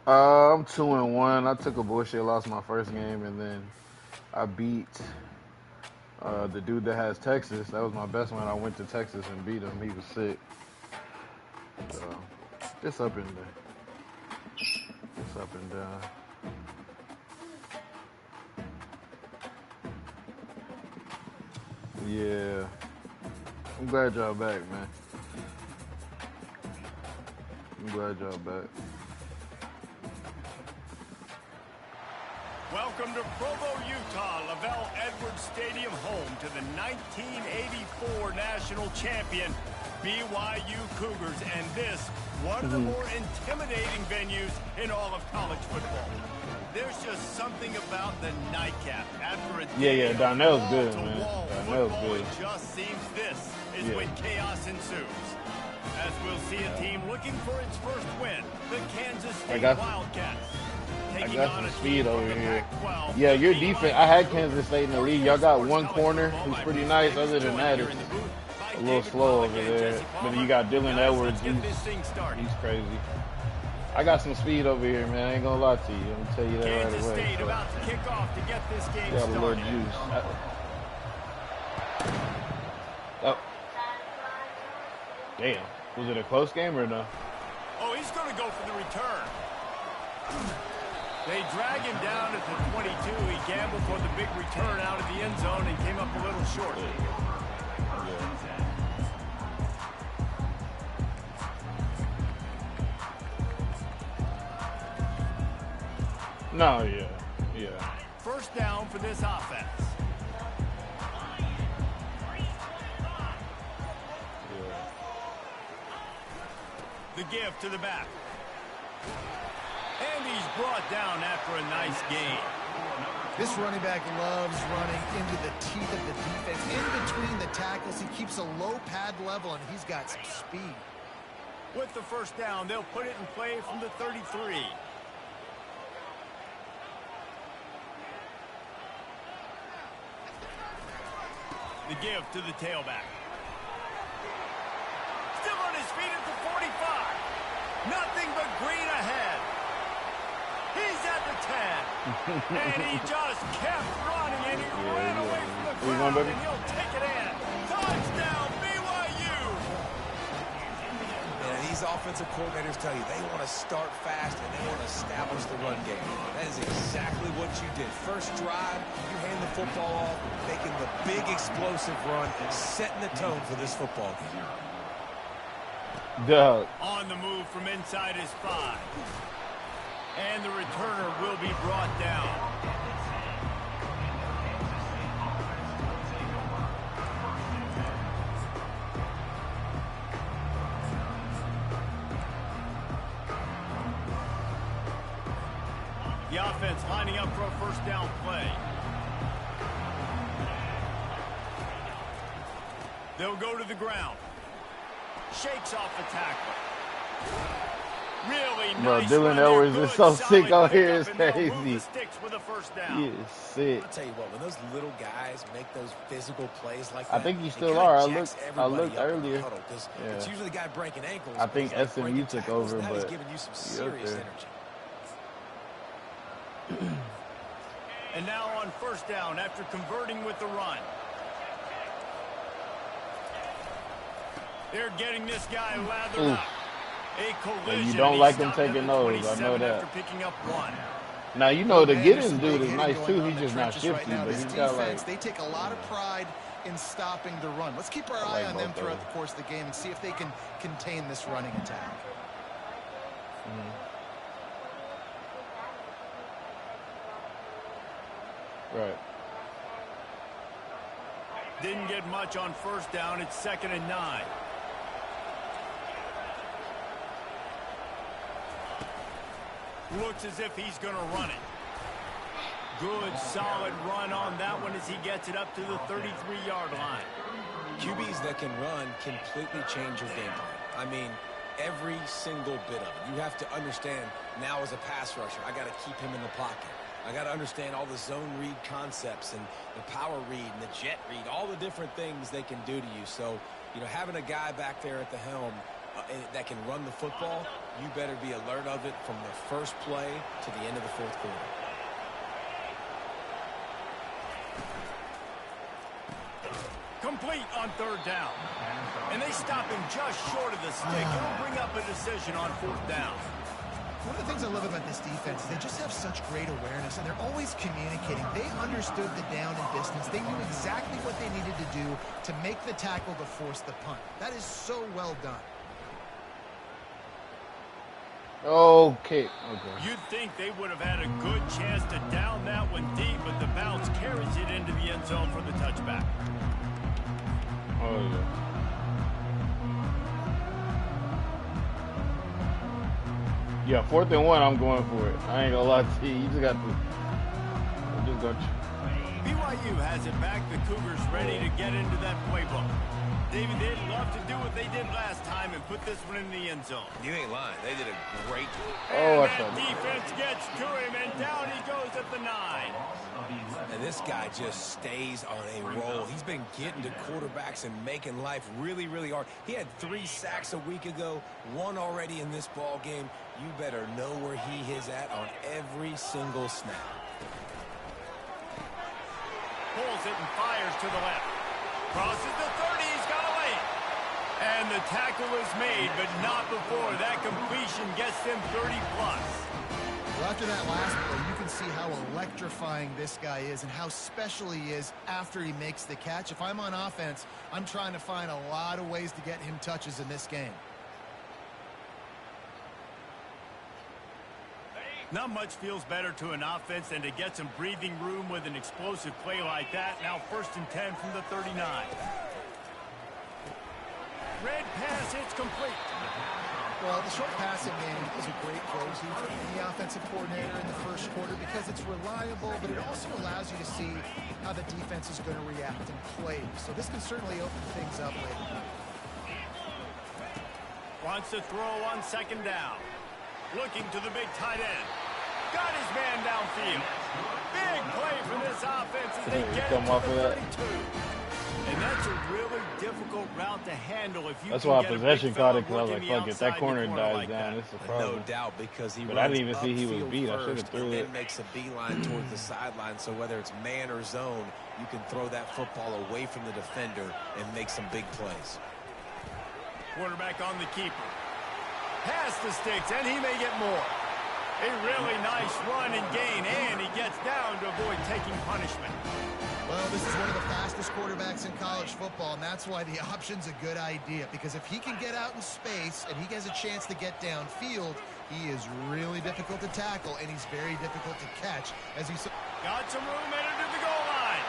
I'm 2-1. I took a bullshit loss my first game, and then I beat the dude that has Texas. That was my best one. I went to Texas and beat him. He was sick. So it's up and down. It's up and down. Yeah. I'm glad y'all back, man. I'm glad y'all back. Welcome to Provo, Utah, Lavelle Edwards Stadium, home to the 1984 national champion BYU Cougars, and this, one of the more intimidating venues in all of college football. There's just something about the nightcap after a day of Darnell's good, wall-to-wall man. football. Darnell's good. It just seems this is when chaos ensues. As we'll see a team looking for its first win, the Kansas State Wildcats. I got some speed over here. Yeah, your defense. I had Kansas State in the league. Y'all got one corner who's pretty nice. Other than that, it's a little slow over there. But you got Dylan Edwards. He's crazy. I got some speed over here, man. I ain't gonna lie to you. I'm gonna tell you that right away. State about to kick off to get this game got a little started. juice. Oh. Damn. Was it a close game or no? Oh, he's going to go for the return. They drag him down at the 22. He gambled for the big return out of the end zone and came up a little short. No, yeah. First down for this offense. The give to the back. And he's brought down after a nice gain. This running back loves running into the teeth of the defense. In between the tackles, he keeps a low pad level, and he's got some speed. With the first down, they'll put it in play from the 33. The give to the tailback. Still on his feet at the 45. Nothing but green ahead. He's at the 10. And he just kept running, and he ran away from the ground, and he'll take it in. Touchdown, BYU. And these offensive coordinators tell you they want to start fast and they want to establish the run game. That is exactly what you did. First drive, you hand the football off, making the big explosive run, setting the tone for this football game. Doug. On the move from inside his 5. And the returner will be brought down. The offense lining up for a first down play. They'll go to the ground. Shakes off the tackle. Really Bro, nice Dylan Edwards is so sick out here. It's crazy. He is sick. I'll tell you what, when those little guys make those physical plays like that, I think you still are. I looked earlier. Yeah. It's usually the guy breaking ankles. I think SMU took over, now but he's giving you some serious energy. And now on first down after converting with the run. They're getting this guy lathered up. A collision. You don't like him taking those. I know that. After picking up 1. Now, you know, the Giddens dude is nice, too. He's just not shifty, but he's got, like... They take a lot of pride in stopping the run. Let's keep our eye on them throughout the course of the game and see if they can contain this running attack. Right. Didn't get much on first down. It's 2nd and 9. Looks as if he's going to run it. Good, solid run on that one as he gets it up to the 33-yard line. QBs that can run completely change your game plan. I mean, every single bit of it. You have to understand now as a pass rusher, I got to keep him in the pocket. I got to understand all the zone read concepts and the power read and the jet read, all the different things they can do to you. So, you know, having a guy back there at the helm that can run the football, you better be alert of it from the first play to the end of the fourth quarter. Complete on third down. And they stop him just short of the stick. It'll bring up a decision on fourth down. One of the things I love about this defense is they just have such great awareness, and they're always communicating. They understood the down and distance. They knew exactly what they needed to do to make the tackle to force the punt. That is so well done. Okay. You'd think they would have had a good chance to down that one deep, but the bounce carries it into the end zone for the touchback. Oh, yeah. Yeah, 4th and 1, I'm going for it. I ain't gonna lie to you. You just got to. Just got you. BYU has it back. The Cougars ready to get into that playbook. David, they'd love to do what they did last time and put this one in the end zone. You ain't lying. They did a great job. And that defense gets to him, and down he goes at the 9. And this guy just stays on a roll. He's been getting to quarterbacks and making life really, really hard. He had 3 sacks a week ago, 1 already in this ball game. You better know where he is at on every single snap. Pulls it and fires to the left. Crosses the 30. He's got a lane. And the tackle is made, but not before that completion gets them 30+. Well, after that last play, you can see how electrifying this guy is and how special he is after he makes the catch. If I'm on offense, I'm trying to find a lot of ways to get him touches in this game. Not much feels better to an offense than to get some breathing room with an explosive play like that. Now 1st and 10 from the 39. Red pass, it's complete. Well, the short passing game is a great closing for any offensive coordinator in the first quarter because it's reliable, but it also allows you to see how the defense is going to react and play. So this can certainly open things up later. Wants to throw on 2nd down. Looking to the big tight end. Got his man downfield. Big play for this offense as they get to the 32. And that's a really difficult route to handle if you That's can why get possession a big caught it, fella because I was like, working fuck, if the that outside corner in the dies like down, that. it's a problem. No doubt, because he But I didn't even see he was upfield beat. I should have first threw and it. then makes a beeline towards the sideline. So whether it's man or zone, you can throw that football away from the defender and make some big plays. Quarterback on the keeper. Past the sticks, and he may get more. A really nice run and gain, and he gets down to avoid taking punishment. Well, this is one of the fastest quarterbacks in college football, and that's why the option's a good idea, because if he can get out in space and he has a chance to get downfield, he is really difficult to tackle, and he's very difficult to catch. As he got some room headed to the goal line,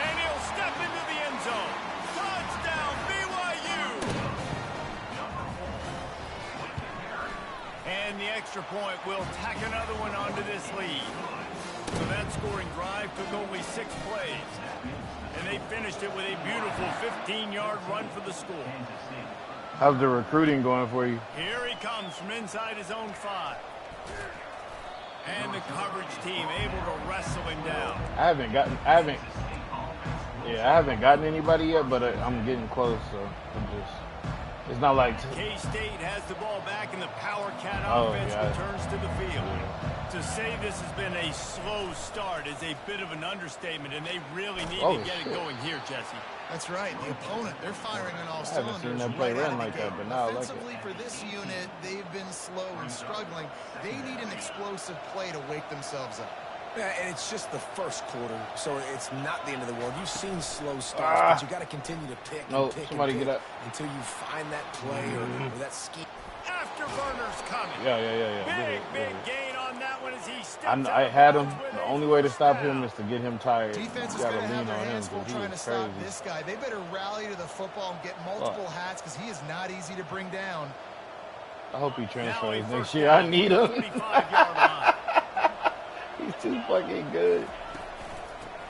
and he'll step into the end zone. Touchdown, BYU! And the extra point will tack another one onto this lead. So that scoring drive took only 6 plays. And they finished it with a beautiful 15-yard run for the score. How's the recruiting going for you? Here he comes from inside his own 5. And the coverage team able to wrestle him down. I haven't gotten anybody yet, but I'm getting close, so it's not like... K-State has the ball back, and the Power Cat offense returns to the field. To say this has been a slow start is a bit of an understatement, and they really need to get it going here, Jesse. That's right. The opponent, they're firing on all cylinders. I haven't seen them play run like that, but now I like it. Offensively, for this unit, they've been slow and struggling. They need an explosive play to wake themselves up. Yeah, and it's just the first quarter, so it's not the end of the world. You've seen slow starts, but you got to continue to pick and pick and pick until you find that play or that scheme. Afterburner's coming. Yeah. Big gain on that one as he steps I had him. The only way to stop him is to get him tired. Defense is going to have their hands full trying to stop this guy. They better rally to the football and get multiple hats because he is not easy to bring down. I hope he transfers next year. I need him. He's too fucking good.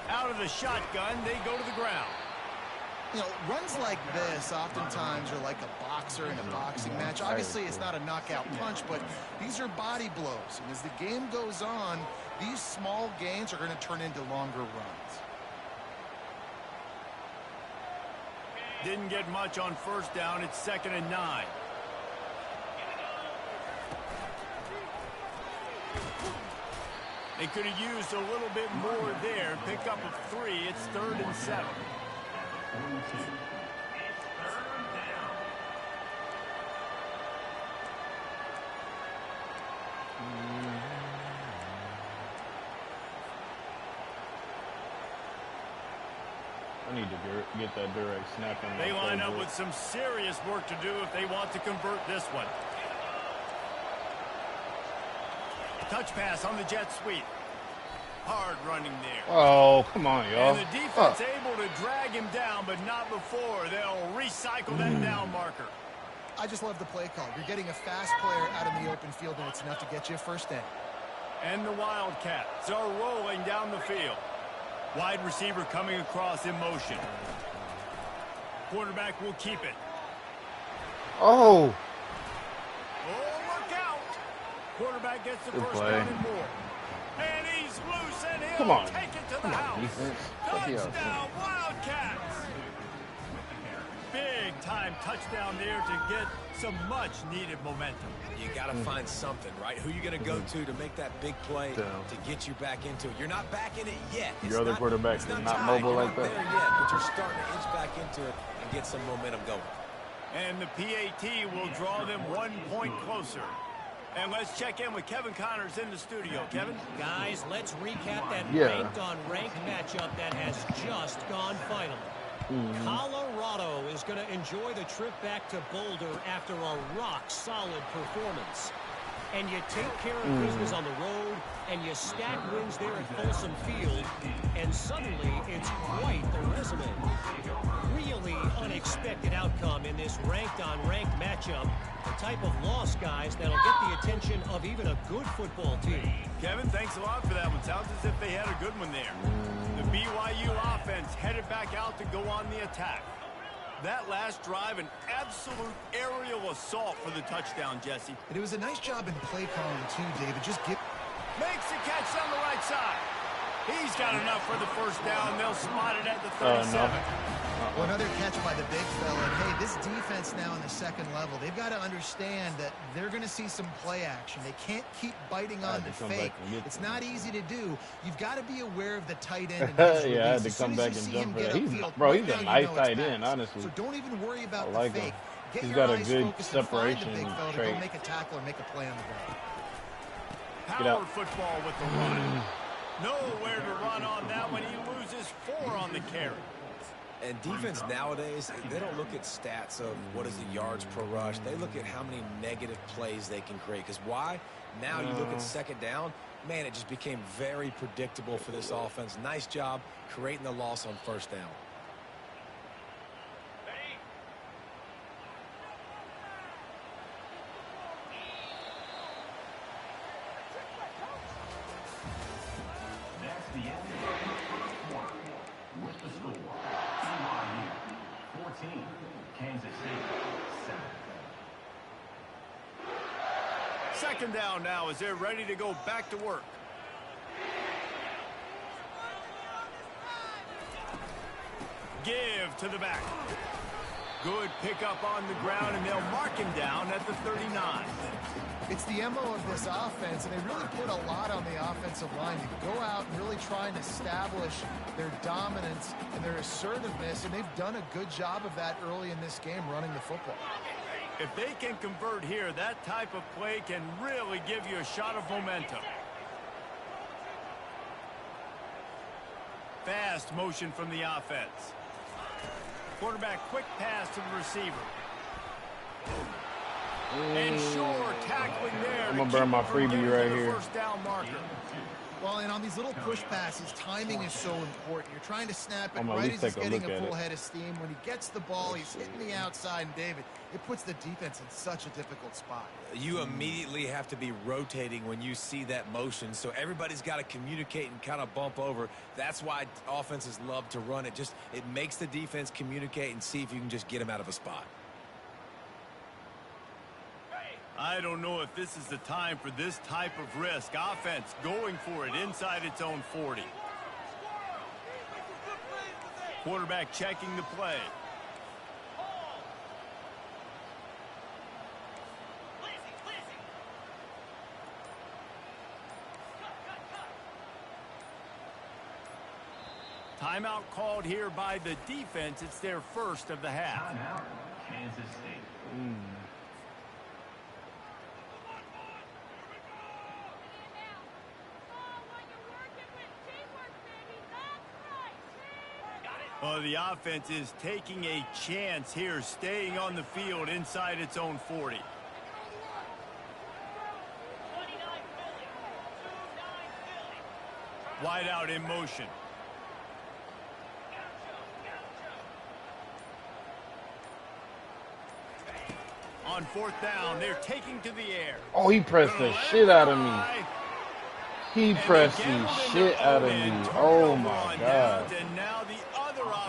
Out of the shotgun, they go to the ground. You know, runs like this oftentimes are like a boxer in a boxing match. Obviously, it's not a knockout punch, but these are body blows. And as the game goes on, these small gains are going to turn into longer runs. Didn't get much on 1st down. It's 2nd and 9. They could have used a little bit more there. Pick up a 3. It's 3rd and 7. I need to get that direct snap in. They line up with some serious work to do if they want to convert this one. Touch pass on the jet sweep. Hard running there. Oh, come on, y'all. And the defense able to drag him down, but not before. They'll recycle that down marker. I just love the play call. You're getting a fast player out in the open field, and it's enough to get you a first down. And the Wildcats are rolling down the field. Wide receiver coming across in motion. Quarterback will keep it. Oh. Oh, look out. Quarterback gets the first play. down and more. And he's loose, and he'll Come on. take it to the house. Defense. Touchdown, Wildcats. Big time touchdown there to get some much needed momentum. You got to find something, right? Who you going to go to make that big play to get you back into it? You're not back in it yet. Your other quarterback is not mobile like that. There yet, but you're starting to inch back into it and get some momentum going. And the PAT will draw them 1 point closer. And let's check in with Kevin Connors in the studio. Kevin? Guys, let's recap that ranked-on-ranked matchup that has just gone final. Colorado is going to enjoy the trip back to Boulder after a rock-solid performance. And you take care of business on the road, and you stack wins there at Folsom Field, and suddenly it's quite the resume. Really unexpected outcome in this ranked-on-ranked matchup. The type of loss, guys, that'll get the attention of even a good football team. Kevin, thanks a lot for that one. Sounds as if they had a good one there. The BYU offense headed back out to go on the attack. That last drive, an absolute aerial assault for the touchdown, Jesse. And it was a nice job in play calling, too, David. Just get... Makes the catch on the right side. He's got enough for the first down. They'll spot it at the 37. Well, another catch by the big fella. And, hey, this defense now in the second level, they've got to understand that they're going to see some play action. They can't keep biting on the fake. It's not easy to do. You've got to be aware of the tight end. Yeah, I had to come back and jump for that. He's a nice tight end, honestly. So don't even worry about the fake. Get He's your got a eyes good focused and find separation the big fella to trait. go make a tackle or make a play on the ball. Power football with the run. Nowhere to run on that one. He loses 4 on the carry. And defense nowadays, they don't look at stats of what is the yards per rush. They look at how many negative plays they can create. Because why? Now you look at second down, man, it just became very predictable for this offense. Nice job creating the loss on first down. Second down now as they're ready to go back to work. Give to the back. Good pickup on the ground, and they'll mark him down at the 39. It's the MO of this offense, and they really put a lot on the offensive line to go out and really try and establish their dominance and their assertiveness, and they've done a good job of that early in this game running the football. If they can convert here, that type of play can really give you a shot of momentum. Fast motion from the offense. Quarterback quick pass to the receiver. And sure tackling there. I'm going to burn my freebie right here. First down marker. Well, and on these little push passes, timing is so important. You're trying to snap it right as he's getting a full head of steam. When he gets the ball, he's hitting the outside, and David, it puts the defense in such a difficult spot. You immediately have to be rotating when you see that motion, so everybody's got to communicate and kind of bump over. That's why offenses love to run it. It makes the defense communicate and see if you can just get them out of a spot. I don't know if this is the time for this type of risk. Offense going for it inside its own 40. Quarterback checking the play. Timeout called here by the defense. It's their first of the half. Kansas State. Well, the offense is taking a chance here, staying on the field inside its own 40. Wide out in motion. On fourth down, they're taking to the air. Oh, he pressed the shit out of me. He pressed the shit out of me. Oh, my God.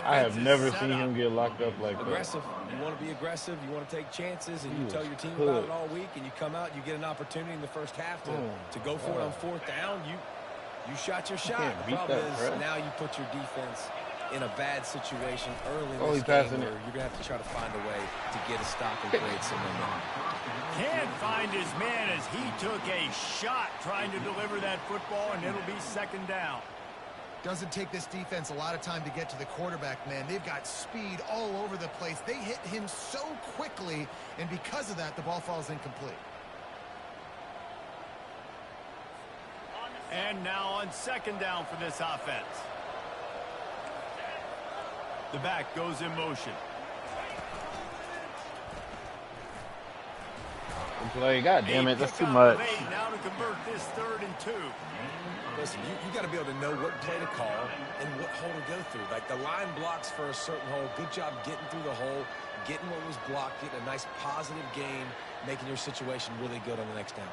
I have never seen him get locked up like that. Aggressive. You want to be aggressive. You want to take chances, and you tell your team about it all week, and you come out, you get an opportunity in the first half to go for it on fourth down. You shot your shot. The problem is now you put your defense in a bad situation early in this game where you're going to have to try to find a way to get a stop and create some momentum. Can't find his man as he took a shot trying to deliver that football, and it'll be second down. Doesn't take this defense a lot of time to get to the quarterback, man. They've got speed all over the place. They hit him so quickly, and because of that, the ball falls incomplete. And now on second down for this offense. The back goes in motion. Play, God damn it, that's too much. Now to convert this 3rd and 2. Listen, you got to be able to know what play to call and what hole to go through. Like the line blocks for a certain hole. Good job getting through the hole, getting what was blocked, getting a nice positive gain, making your situation really good on the next down.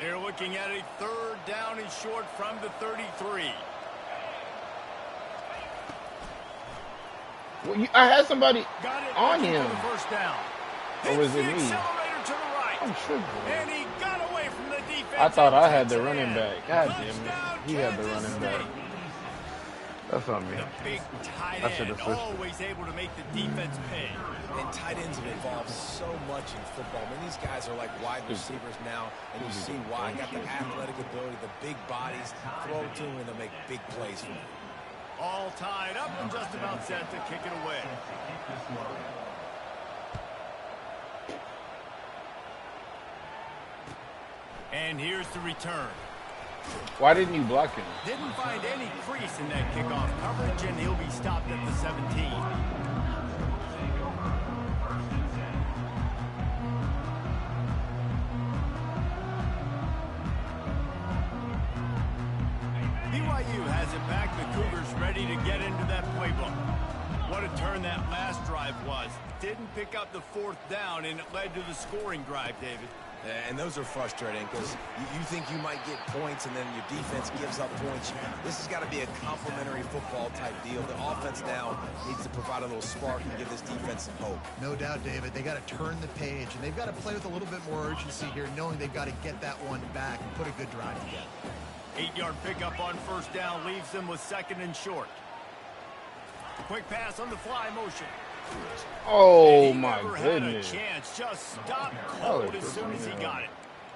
They're looking at a 3rd down and short from the 33. Well, I had somebody on him. First down. Or was it me? Accelerator to the right. I'm sure. And he got away from the defense. I thought I had the running back. God damn it. He had the running back. That's on me. The big tight end, always able to make the defense pay. And tight ends have evolved so much in football. I mean, these guys are like wide receivers now, and you see why. Got the athletic ability, the big bodies, throw it to them, and they'll make big plays for them. All tied up and just about set to kick it away. And here's the return. Why didn't you block him? Didn't find any crease in that kickoff coverage, and he'll be stopped at the 17. BYU has it back. The Cougars ready to get into that playbook. What a turn that last drive was. Didn't pick up the 4th down, and it led to the scoring drive, David. And those are frustrating because you think you might get points and then your defense gives up points. This has got to be a complementary football type deal. The offense now needs to provide a little spark and give this defense some hope. No doubt, David. They got to turn the page, and they've got to play with a little bit more urgency here, knowing they've got to get that one back and put a good drive together. 8-yard pickup on first down leaves them with 2nd and short. Quick pass on the fly motion. Oh my goodness. Had a chance. Just stopped cold as soon as he got it.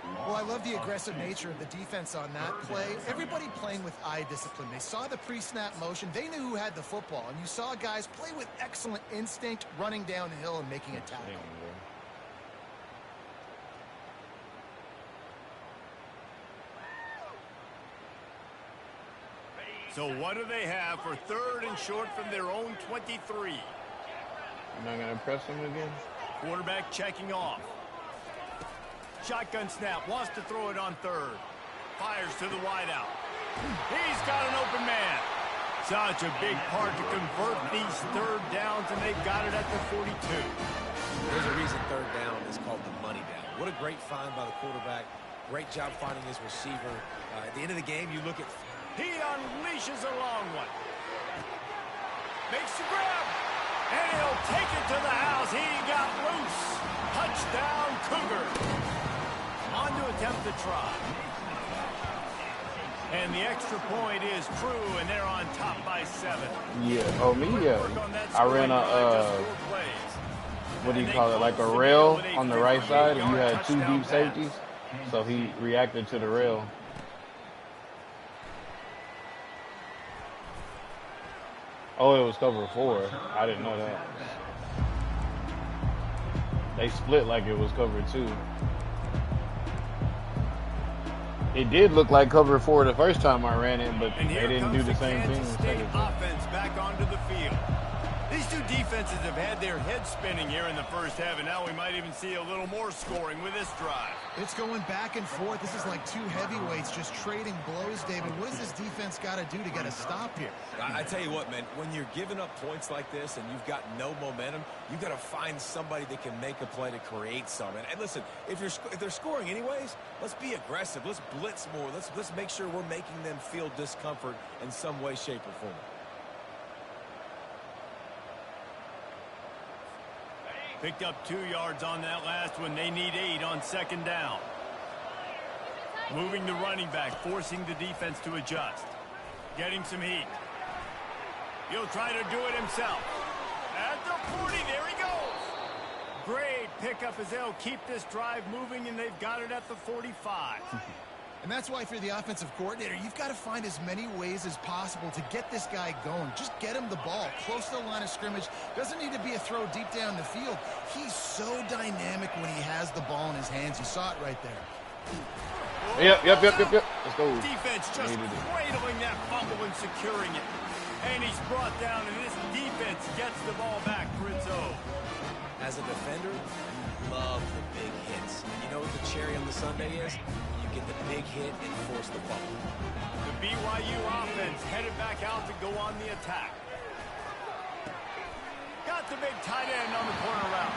Well, I love the aggressive nature of the defense on that play. Everybody playing with eye discipline. They saw the pre-snap motion. They knew who had the football. And you saw guys play with excellent instinct, running downhill and making a tackle. So what do they have for 3rd and short from their own 23? Am I going to press him again? Quarterback checking off. Shotgun snap. Wants to throw it on 3rd. Fires to the wideout. He's got an open man. Such a big part to convert these 3rd downs, and they've got it at the 42. There's a reason 3rd down is called the money down. What a great find by the quarterback. Great job finding his receiver. At the end of the game, you look at... He unleashes a long one. Makes the grab. And he'll take it to the house. He got loose. Touchdown, Cougar. On to attempt the try. And the extra point is true, and they're on top by 7. Yeah. Oh, me, yeah. I ran a, what do you call it, like a rail on the right side, and you had 2 deep safeties. So he reacted to the rail. Oh, it was cover 4. I didn't know that. They split like it was cover 2. It did look like cover 4 the first time I ran it, but they didn't do the same thing. Kansas State offense back onto the field. These two defenses have had their heads spinning here in the first half, and now we might even see a little more scoring with this drive. It's going back and forth. This is like two heavyweights just trading blows, David. What does this defense got to do to get a stop here? I tell you what, man, when you're giving up points like this and you've got no momentum, you've got to find somebody that can make a play to create some. And listen, if they're scoring anyways, let's be aggressive. Let's blitz more. Let's make sure we're making them feel discomfort in some way, shape, or form. Picked up 2 yards on that last one. They need 8 on second down. Moving the running back, forcing the defense to adjust. Getting some heat. He'll try to do it himself. At the 40, there he goes. Great pickup as they'll keep this drive moving, and they've got it at the 45. And that's why if you're the offensive coordinator, you've got to find as many ways as possible to get this guy going. Just get him the ball close to the line of scrimmage. Doesn't need to be a throw deep down the field. He's so dynamic when he has the ball in his hands. You saw it right there. Yep. Let's go. Defense just cradling that fumble and securing it. And he's brought down, and this defense gets the ball back for its own. As a defender, you love the big hits. And you know what the cherry on the sundae is? Get the big hit and force the fumble. The BYU offense headed back out to go on the attack. Got the big tight end on the corner route.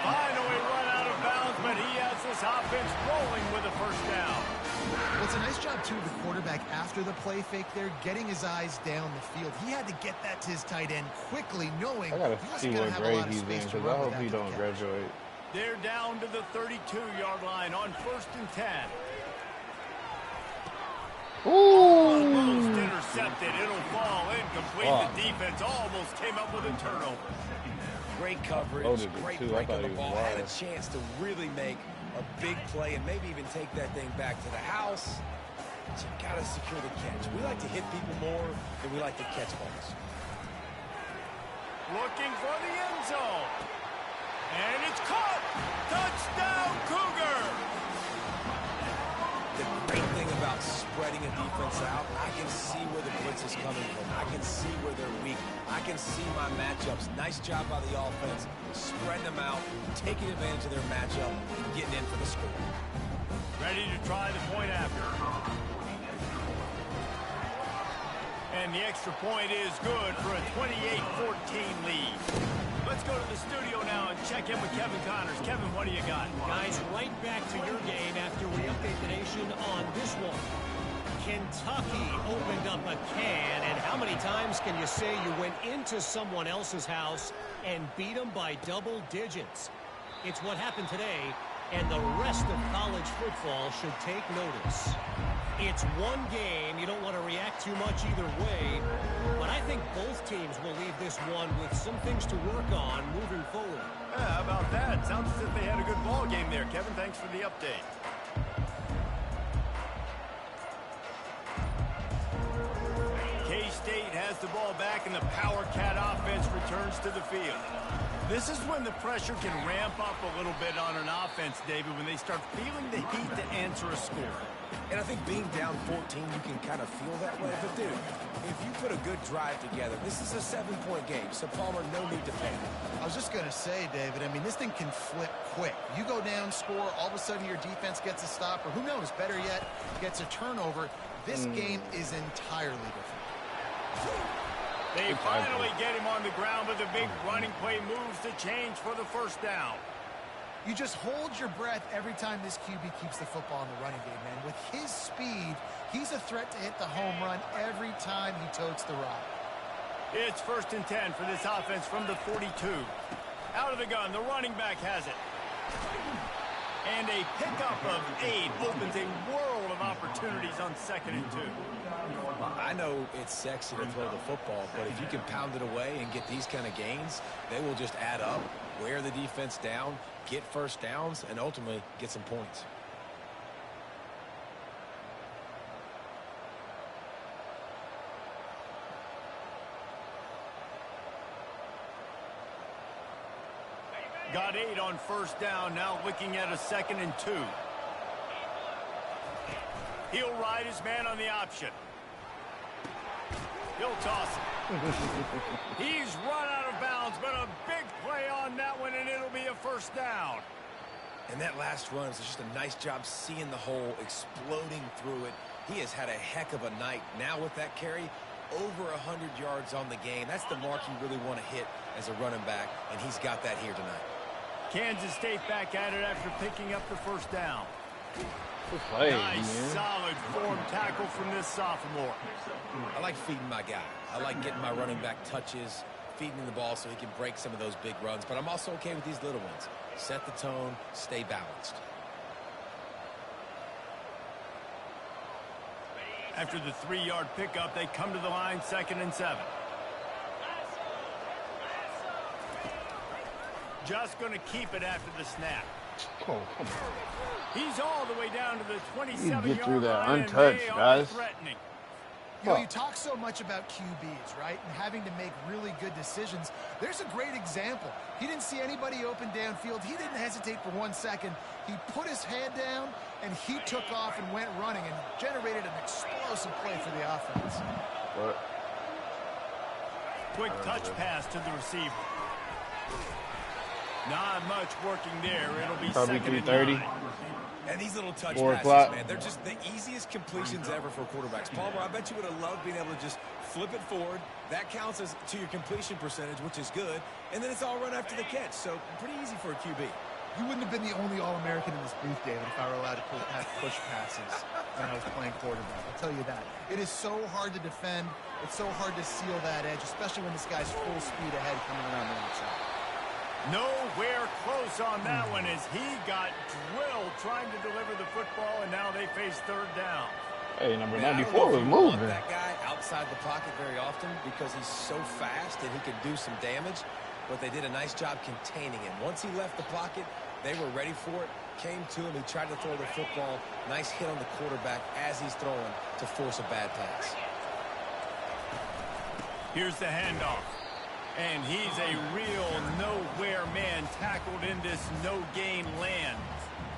Finally run out of bounds, but he has this offense rolling with a first down. Well, it's a nice job, too, of the quarterback after the play fake there, getting his eyes down the field. He had to get that to his tight end quickly, knowing I gotta he see wasn't going to what have a grade lot of he's in, space to because I run hope with he after the don't catch. graduate. They're down to the 32-yard line on 1st and 10. Almost intercepted. It'll fall incomplete. Wow. The defense almost came up with a turnover. Great coverage, great break on the ball. Had a chance to really make a big play and maybe even take that thing back to the house. But you got to secure the catch. We like to hit people more than we like to catch balls. Looking for the end zone. And it's caught. Touchdown, Cougar. The great thing about spreading a defense out, I can see where the blitz is coming from. I can see where they're weak. I can see my matchups. Nice job by the offense, spreading them out, taking advantage of their matchup, and getting in for the score. Ready to try the point after. And the extra point is good for a 28-14 lead. Let's go to the studio now and check in with Kevin Connors. Kevin, what do you got? Guys, right back to your game after we update the nation on this one. Kentucky opened up a can, and how many times can you say you went into someone else's house and beat them by double digits? It's what happened today, and the rest of college football should take notice. It's one game. You don't want to react too much either way, but I think both teams will leave this one with some things to work on moving forward. How about that? Sounds as if they had a good ball game there. Kevin, thanks for the update. K-State has the ball back, and the Power Cat offense returns to the field. This is when the pressure can ramp up a little bit on an offense, David, when they start feeling the heat to answer a score. And I think being down 14, you can kind of feel that way. But, dude, if you put a good drive together, this is a 7-point game. So, Palmer, no need to panic. I was just going to say, David, I mean, this thing can flip quick. You go down, score, all of a sudden your defense gets a stop, or who knows, better yet, gets a turnover. This game is entirely different. They finally get him on the ground, but the big running play moves the change for the first down. You just hold your breath every time this QB keeps the football in the running game, man. With his speed, he's a threat to hit the home run every time he totes the rock. It's 1st and 10 for this offense from the 42. Out of the gun, the running back has it. And a pickup of 8 opens a world of opportunities on 2nd and 2. Well, I know it's sexy to throw the football, but if you can pound it away and get these kind of gains, they will just add up, wear the defense down, get first downs, and ultimately get some points. Got 8 on first down, now looking at a 2nd and 2. He'll ride his man on the option. He'll toss it. He's run out of bounds, but a big play on that one, and it'll be a first down. And that last run was just a nice job seeing the hole, exploding through it. He has had a heck of a night. Now with that carry, over 100 yards on the game. That's the mark you really want to hit as a running back, and he's got that here tonight. Kansas State back at it after picking up the first down. Play, Nice, man. solid form tackle from this sophomore. I like feeding my guy. I like getting my running back touches, feeding him the ball so he can break some of those big runs. But I'm also okay with these little ones. Set the tone, stay balanced. After the 3-yard pickup, they come to the line, 2nd and 7. Just going to keep it after the snap. Oh, come on. He's all the way down to the 27-yard line. You get through that and untouched, they are guys. threatening. You know, you talk so much about QBs, right? And having to make really good decisions. There's a great example. He didn't see anybody open downfield. He didn't hesitate for 1 second. He put his head down, and he took off and went running and generated an explosive play for the offense. What? Quick touch pass to the receiver. Not much working there. It'll be Probably 2nd and 3:30. 9. And these little touch 4 passes, o'clock. man, they're just the easiest completions ever for quarterbacks. Palmer, I bet you would have loved being able to just flip it forward. That counts as to your completion percentage, which is good. And then it's all run after the catch. So pretty easy for a QB. You wouldn't have been the only All-American in this booth, David, if I were allowed to have push passes when I was playing quarterback. I'll tell you that. It is so hard to defend. It's so hard to seal that edge, especially when this guy's full speed ahead coming around the outside. Nowhere close on that one as he got drilled trying to deliver the football, and now they face 3rd down. Hey, number Man, I don't 94 know was if you want moving. that guy outside the pocket very often because he's so fast and he could do some damage, but they did a nice job containing him. Once he left the pocket, they were ready for it, came to him, he tried to throw the football. Nice hit on the quarterback as he's throwing to force a bad pass. Here's the handoff. And he's a real nowhere man tackled in this no-gain land.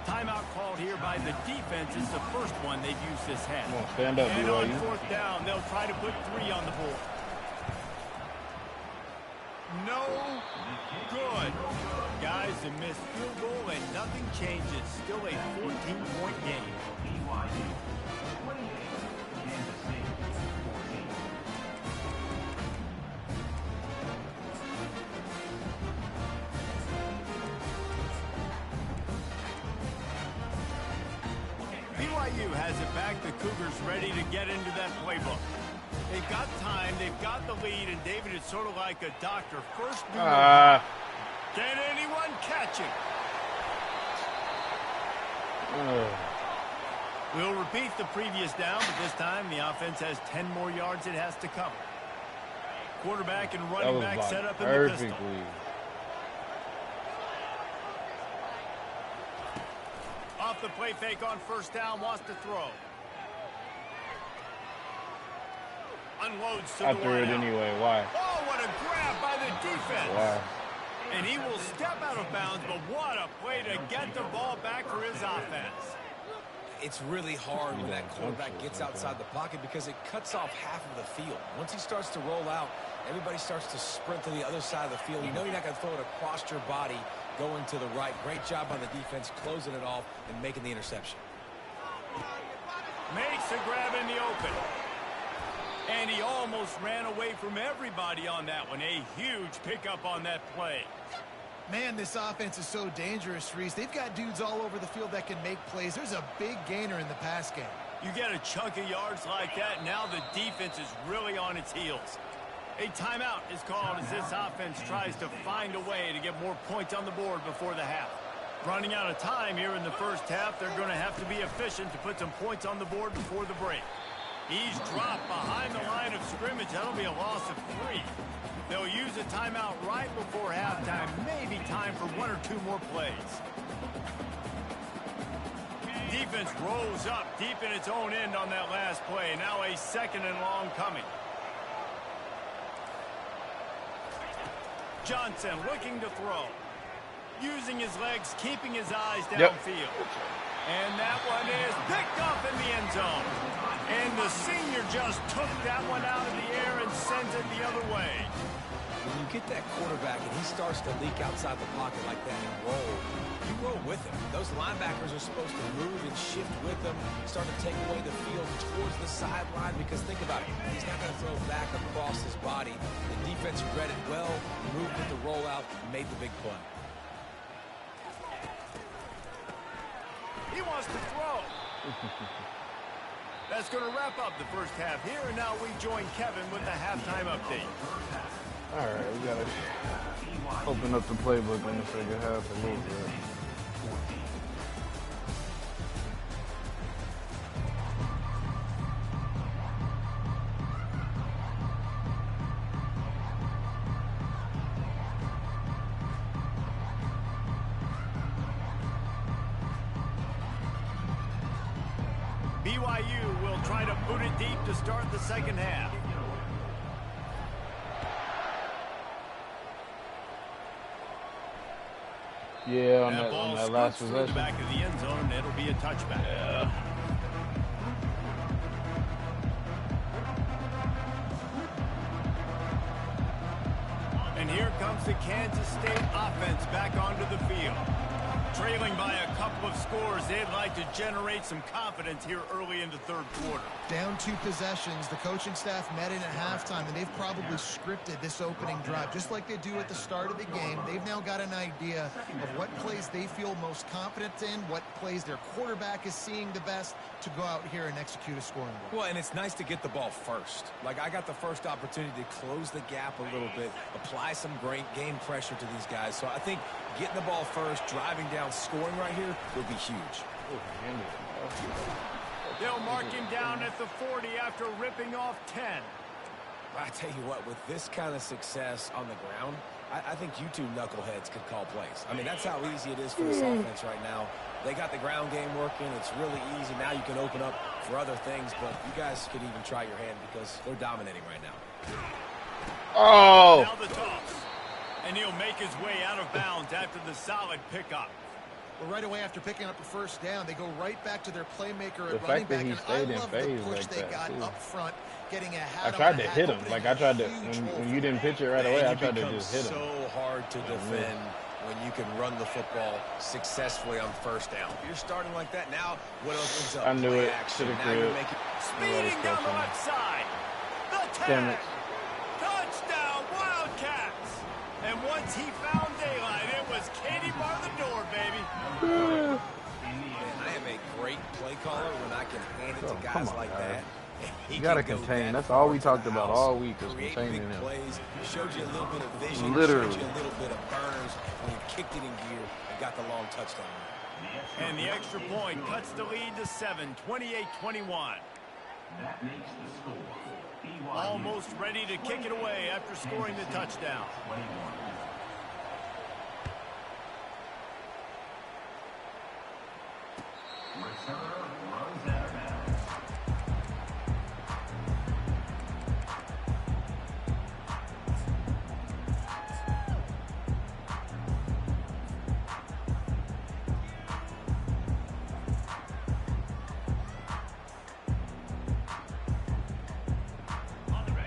Timeout called here by the defense. It's the first one they've used this half. Come on, stand up, And on BYU. 4th down, they'll try to put 3 on the board. No good. Guys, a missed field goal and nothing changes. Still a 14-point game. BYU 28, Kansas State 14. BYU has it back. The Cougars ready to get into that playbook. They've got time. They've got the lead. And, David, it's sort of like a doctor. First, can anyone catch it? We'll repeat the previous down, but this time the offense has 10 more yards it has to cover. Quarterback and That running was back set blocked up in the pistol. perfectly. Off the play fake on first down, wants to throw. Unloads to I the threw it wideout. anyway. Why? Oh, what a grab by the defense. Why? And he will step out of bounds, but what a play to get the ball back for his offense. It's really hard when that quarterback gets outside the pocket because it cuts off half of the field. Once he starts to roll out, everybody starts to sprint to the other side of the field. You know you're not going to throw it across your body going to the right. Great job on the defense closing it off and making the interception. Makes a grab in the open. And he almost ran away from everybody on that one. A huge pickup on that play. Man, this offense is so dangerous, Reese. They've got dudes all over the field that can make plays. There's a big gainer in the pass game. You get a chunk of yards like that, now the defense is really on its heels. A timeout is called as this offense tries to find a way to get more points on the board before the half. Running out of time here in the first half, they're going to have to be efficient to put some points on the board before the break. He's dropped behind the line of scrimmage. That'll be a loss of 3. They'll use a timeout right before halftime. Maybe time for 1 or 2 more plays. Defense rolls up deep in its own end on that last play. Now a 2nd and long coming. Johnson looking to throw. using his legs, keeping his eyes downfield. And that one is picked up in the end zone. And the senior just took that one out of the air and sent it the other way. When you get that quarterback and he starts to leak outside the pocket like that and roll, you roll with him. Those linebackers are supposed to move and shift with him, start to take away the field towards the sideline, because think about it, he's not going to throw back across his body. The defense read it well, moved with the rollout, made the big play. He wants to throw. That's going to wrap up the first half here, and now we join Kevin with the halftime update. All right, we got to open up the playbook in the second half a little bit. BYU will try to boot it deep to start the second half. Yeah, on ball that last through possession. the back of the end zone, it'll be a touchback. Yeah. And here comes the Kansas State offense back onto the field. Trailing by a couple of scores, they'd like to generate some confidence here early in the third quarter. Down 2 possessions, the coaching staff met in at halftime, and they've probably scripted this opening drive. Just like they do at the start of the game, they've now got an idea of what plays they feel most confident in, what plays their quarterback is seeing the best to go out here and execute a scoring goal. Well, and it's nice to get the ball first. Like, I got the first opportunity to close the gap a little bit, apply some great game pressure to these guys. So I think getting the ball first, driving down, scoring right here would be huge. They'll mark him down at the 40 after ripping off 10. I tell you what, with this kind of success on the ground, I think you two knuckleheads could call plays. I mean, that's how easy it is for this offense right now. They got the ground game working. It's really easy. Now you can open up for other things, but you guys could even try your hand because they're dominating right now. Oh! Now the toss. And he'll make his way out of bounds after the solid pickup. Well, right away after picking up a first down, they go right back to their playmaker The at running fact that back. he And stayed I in love phase the push like they that, got too. up front, getting a I hat tried on to the hit hat, him. opening Like, I tried to, a huge hole when for you didn't pitch it right Man, away, I you tried to become just hit him. so hard to defend when you can run the football successfully on first down. If you're starting like that, now what opens up? I knew Play it. action. Should've Now you're quit. making... Speeding down the left side. The Damn tag. it. Touchdown, Wildcats. And once he found daylight, it was Katie bar the door, baby. Man, I am a great play caller when I can hand it to Oh, guys come on, like guys. that. He You gotta can go contain. that That's all we far to talked the about house, all week is create containing big him. plays, showed you a little bit of vision, Literally. showed you a little bit of burners when he kicked it in gear and got the long touchdown. And the extra point cuts the lead to 7, 28-21. That makes the score. BYU Almost ready to kick it away after scoring the touchdown. 21. Returner runs out of bounds.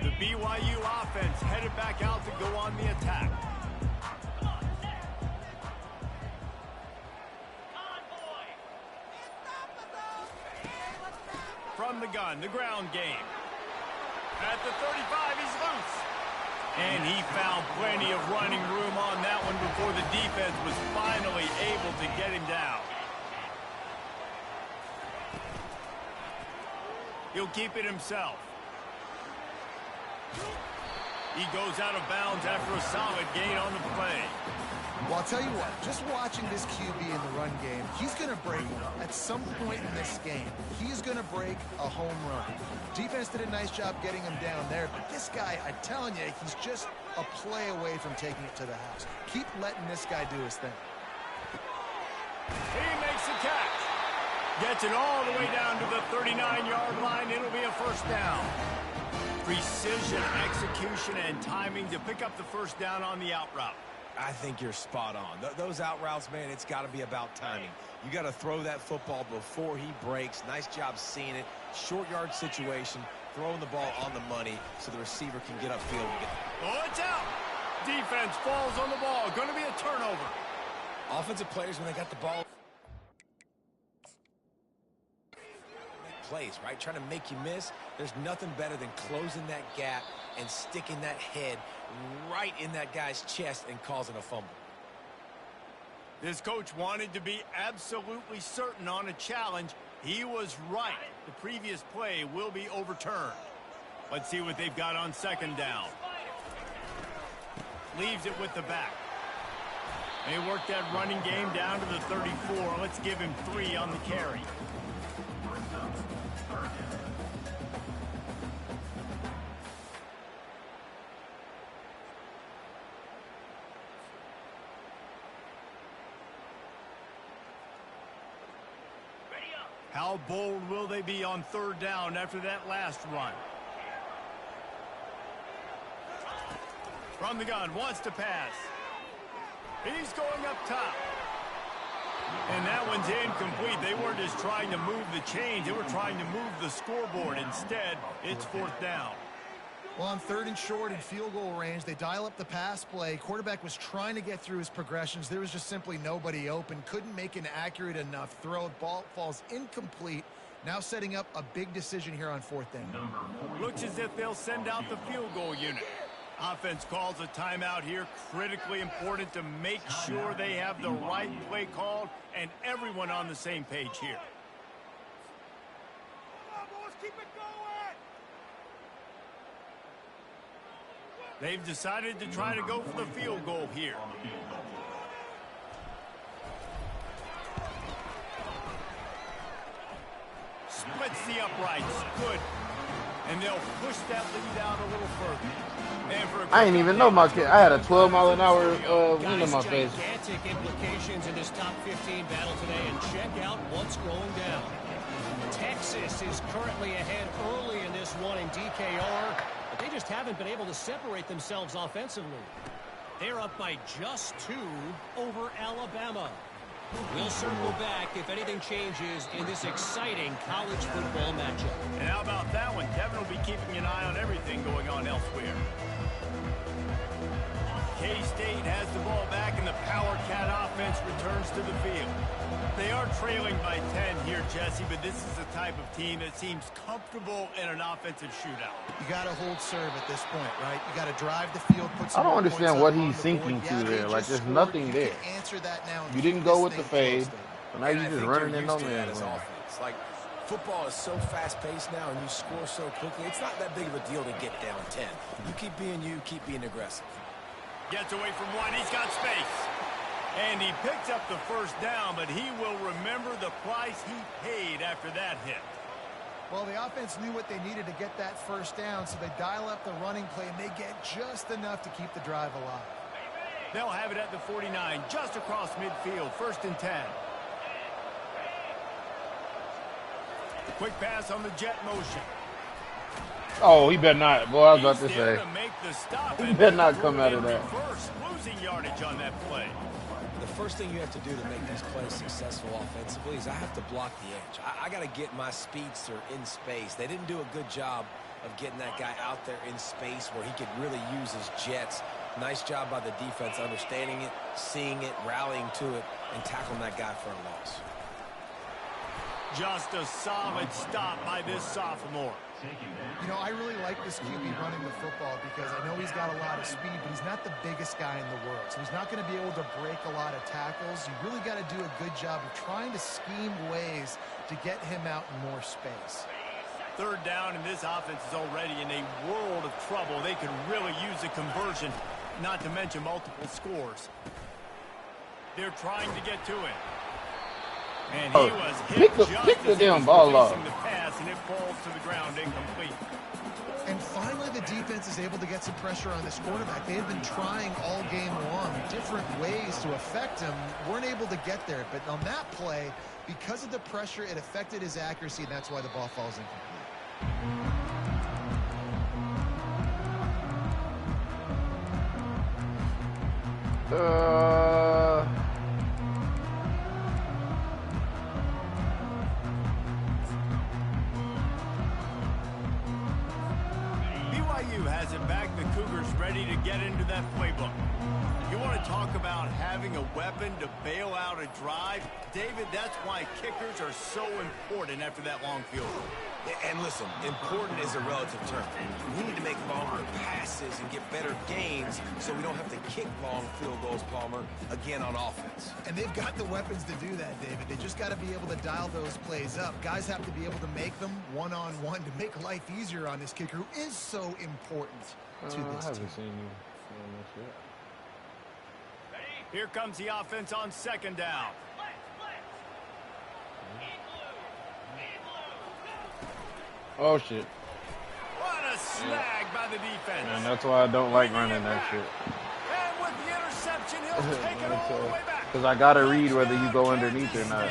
The BYU offense headed back out to go on the attack. From the gun, the ground game. At the 35, he's loose. And he found plenty of running room on that one before the defense was finally able to get him down. He'll keep it himself. He goes out of bounds after a solid gain on the play. Well, I'll tell you what, just watching this QB in the run game, he's going to break one. At some point in this game, he's going to break a home run. Defense did a nice job getting him down there, but this guy, I'm telling you, he's just a play away from taking it to the house. Keep letting this guy do his thing. He makes the catch. Gets it all the way down to the 39-yard line. It'll be a first down. Precision, execution, and timing to pick up the first down on the out route. I think you're spot on. Those out routes, man, it's got to be about timing. You got to throw that football before he breaks. Nice job seeing it. Short yard situation, throwing the ball on the money so the receiver can get upfield and get it. Oh, it's out. Defense falls on the ball. Going to be a turnover. Offensive players, when they got the ball, plays, right? Trying to make you miss. There's nothing better than closing that gap and sticking that head right in that guy's chest and causing a fumble. This coach wanted to be absolutely certain on a challenge. He was right. The previous play will be overturned. Let's see what they've got on second down. Leaves it with the back. They work that running game down to the 34. Let's give him 3 on the carry. How bold will they be on third down after that last run? From the gun, wants to pass. He's going up top. And that one's incomplete. They weren't just trying to move the chains. They were trying to move the scoreboard. Instead, it's fourth down. Well, on 3rd and short in field goal range, they dial up the pass play. Quarterback was trying to get through his progressions. There was just simply nobody open. Couldn't make an accurate enough throw. Ball falls incomplete. Now setting up a big decision here on 4th down. Looks as if they'll send out the field goal unit. Offense calls a timeout here. Critically important to make sure they have the right play called and everyone on the same page here. They've decided to try to go for the field goal here. Splits the uprights. Good. And they'll push that lead out a little further. And for I ain't even know my kid. I had a 12-mile-an-hour wind in my face. Gigantic implications in this top 15 battle today, and check out what's going down. Texas is currently ahead early in this one in DKR, but they just haven't been able to separate themselves offensively. They're up by just 2 over Alabama. We'll circle back if anything changes in this exciting college football matchup. And how about that one? Kevin will be keeping an eye on everything going on elsewhere. K-State has the ball back, and the Power Cat offense returns to the field. They are trailing by 10 here, Jesse, but this is the type of team that seems comfortable in an offensive shootout. You got to hold serve at this point, right? You got to drive the field, put some I don't understand what he's the thinking board. to Yeah, there. Like, there's scored. nothing there. You can answer that now. You didn't go with the fade, so now you're just running in on there. Offense. Like, football is so fast-paced now, and you score so quickly. It's not that big of a deal to get down 10. You keep being you, keep being aggressive. Gets away from one. He's got space. And he picks up the first down, but he will remember the price he paid after that hit. Well, the offense knew what they needed to get that first down, so they dial up the running play, and they get just enough to keep the drive alive. They'll have it at the 49, just across midfield, 1st and 10. Quick pass on the jet motion. Oh, he better not. Boy, I was about to He's there say. to make the stop, He and better not come out of that. reverse, losing yardage on that play. The first thing you have to do to make these plays successful offensively is I have to block the edge. I got to get my speedster in space. They didn't do a good job of getting that guy out there in space where he could really use his jets. Nice job by the defense understanding it, seeing it, rallying to it, and tackling that guy for a loss. Just a solid stop by this sophomore. You know, I really like this QB running the football because I know he's got a lot of speed, but he's not the biggest guy in the world. So he's not going to be able to break a lot of tackles. You really got to do a good job of trying to scheme ways to get him out in more space. 3rd down, and this offense is already in a world of trouble. They could really use a conversion, not to mention multiple scores. They're trying to get to it. And he was hit pick the damn ball off. The pass, and it falls to the ground incomplete. And finally, the defense is able to get some pressure on this quarterback. They had been trying all game long different ways to affect him, weren't able to get there. But on that play, because of the pressure, it affected his accuracy, and that's why the ball falls incomplete. BYU has it back. The Cougars ready to get into that playbook. You want to talk about having a weapon to bail out a drive? David, that's why kickers are so important after that long field goal. And listen, important is a relative term. We need to make longer passes and get better gains so we don't have to kick long field goals, Palmer, again on offense. And they've got the weapons to do that, David. They just got to be able to dial those plays up. Guys have to be able to make them one-on-one to make life easier on this kicker who is so important to this I haven't team. seen you on this yet. Here comes the offense on second down. Oh shit. What a snag by the defense. And that's why I don't like running that shit. And with the interception, he'll take it all the way back. Because I gotta read whether you go underneath or not.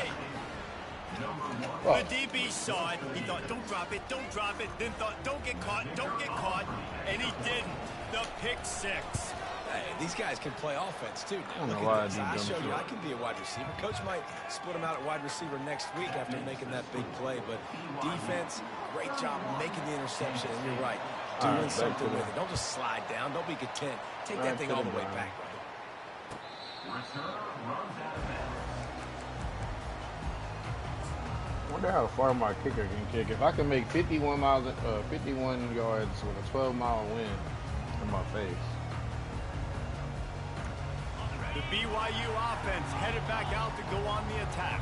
The DB saw it. He thought, don't drop it, don't drop it. Then thought, don't get caught, don't get caught. And he didn't. The pick six. Hey, these guys can play offense, too. I don't know Look why at this. I I do showed dumb you I shit. can be a wide receiver. Coach might split him out at wide receiver next week after making that big play. But defense, great job making the interception. And you're right, doing All right, something back to with it. Don't just slide down. Don't be content. Take that thing all the way back. I wonder how far my kicker can kick. If I can make 51 yards with a 12-mile wind in my face. The BYU offense headed back out to go on the attack.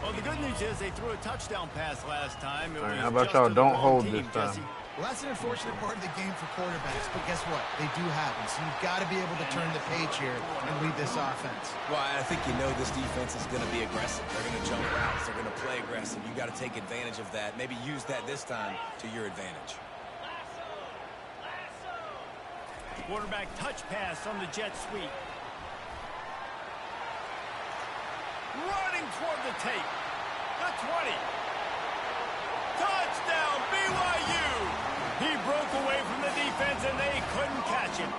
Well, the good news is they threw a touchdown pass last time. It All right, was how about just y'all to the don't wrong hold team, this time? Jesse. Well, that's an unfortunate part of the game for quarterbacks, but guess what? They do happen. So you've got to be able to turn the page here and lead this offense. Well, I think you know this defense is going to be aggressive. They're going to jump routes. They're going to play aggressive. You got to take advantage of that. Maybe use that this time to your advantage. Quarterback touch pass on the jet sweep. Running toward the tape. The 20. Touchdown, BYU! He broke away from the defense and they couldn't catch him.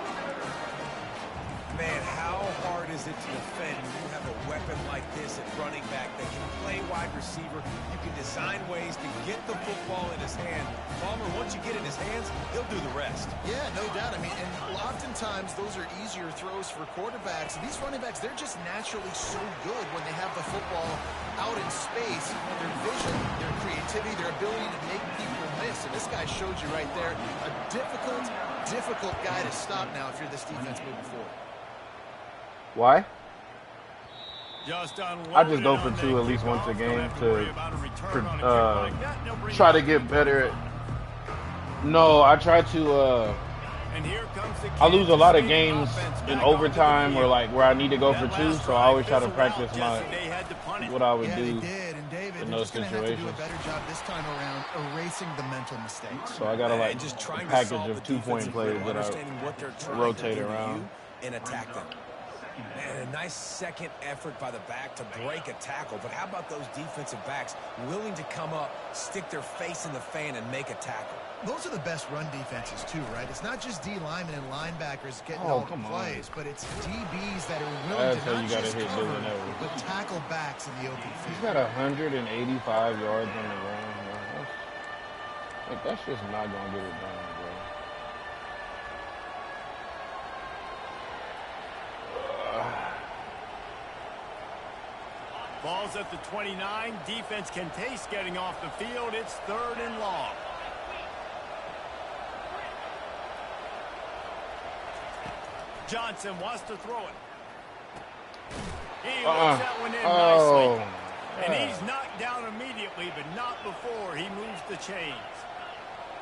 Man, how hard is it to defend when you have a weapon like this at running back that can play wide receiver? You can design ways to get the football in his hand. Palmer, once you get it in his hands, he'll do the rest. Yeah, no doubt. I mean, and oftentimes those are easier throws for quarterbacks. And these running backs, they're just naturally so good when they have the football out in space. Their vision, their creativity, their ability to make people miss. And this guy showed you right there a difficult guy to stop now if you're this defense moving forward. Why? Just I just go for two at least once a game to try to get better at. No, I try to. I lose a lot of games in overtime or like where I need to go for two, so I always try to practice what I would do in those situations. Do a better job this time around erasing the mental mistakes. So I got to like just a package of 2-point plays that I rotate around and attack them. And a nice second effort by the back to break a tackle. But how about those defensive backs willing to come up, stick their face in the fan, and make a tackle? Those are the best run defenses, too, right? It's not just D linemen and linebackers getting all the plays, but it's DBs that are willing to not just cover, but tackle backs in the open field. He's got 185 yards on the ground. Like, that's just not going to get it done, bro. Ball's at the 29. Defense can taste getting off the field. It's 3rd and long. Johnson wants to throw it. He looks that one in nicely. And he's knocked down immediately, but not before he moves the chains.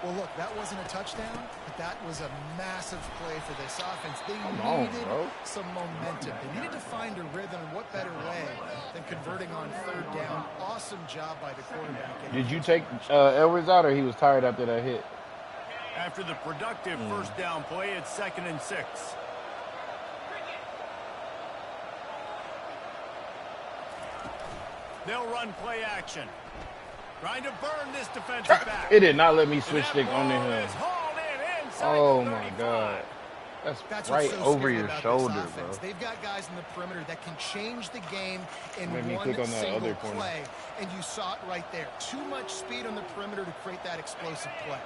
Well, look, that wasn't a touchdown, but that was a massive play for this offense. They needed some momentum. They needed to find a rhythm, and what better way than converting on 3rd down. Awesome job by the quarterback. Did you take Edwards out, or he was tired after that hit? After the productive first down play, it's 2nd and 6. They'll run play action. Trying to burn this defensive back. It did not let me switch stick on him. Oh, my God. That's what's right so over scary your about shoulder, this offense. bro. They've got guys in the perimeter that can change the game in Made me one click on that single other corner. play, and you saw it right there. Too much speed on the perimeter to create that explosive play.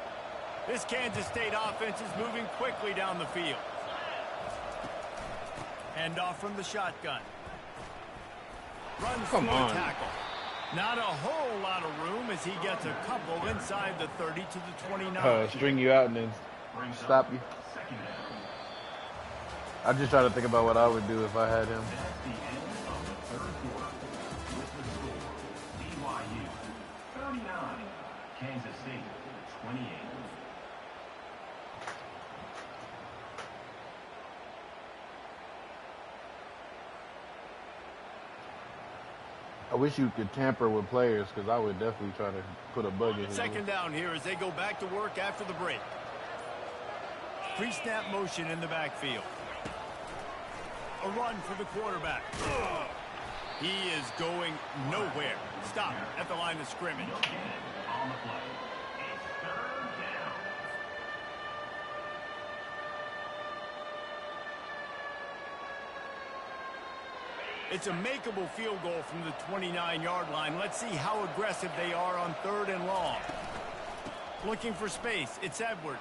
This Kansas State offense is moving quickly down the field. Hand off from the shotgun. Runs Come through on. a tackle. Not a whole lot of room as he gets a couple inside the 30 to the 29. String you out and then stop you. I just try to think about what I would do if I had him. BYU 39, Kansas State 28. I wish you could tamper with players because I would definitely try to put a bug in his Second down here as they go back to work after the break. Pre-snap motion in the backfield. A run for the quarterback. He is going nowhere. Stop at the line of scrimmage. On the play. It's third down. It's a makeable field goal from the 29-yard line. Let's see how aggressive they are on 3rd and long. Looking for space. It's Edwards.